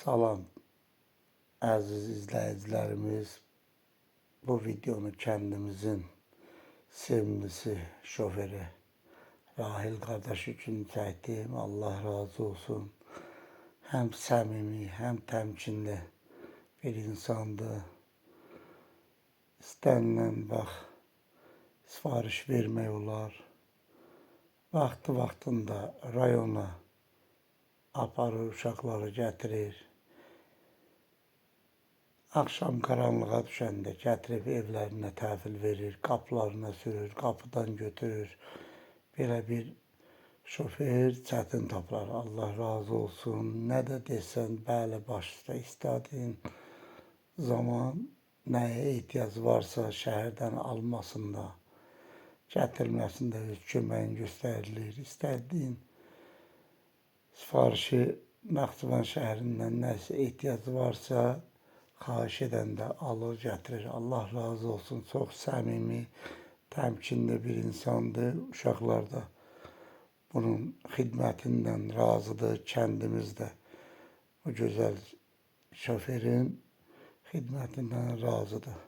Salam əziz izləyicilərimiz. Bu videonu kəndimizin sevimlisi şoförü Rahil qardaş üçün çəkdim. Allah razı olsun. Həm səmimi, həm təmkinli bir insandır. İstənilən vaxt sifariş vermək olar. Vaxtında rayona aparır, uşaqları gətirir. Axşam qaranlığa düşəndə gətirib evlərinə təhvil verir, qapılarına sürür, qapıdan götürür. Belə bir şoför çətin tapılar. Allah razı olsun. Nə də desən, bəli, baş üstə istədiyin zaman nəyə ehtiyac varsa şəhərdən almasında, gətirməsində öz köməyin göstərilir. İstədiyin sifarişi Naxçıvan şəhərindən nəsə ehtiyac varsa xahiş edəndə alır, gətirir. Allah razı olsun. Çox səmimi, təmkinli bir insandır. Uşaqlar da bunun xidmətindən razıdır. Kəndimiz də bu gözəl şoförün xidmətindən razıdır.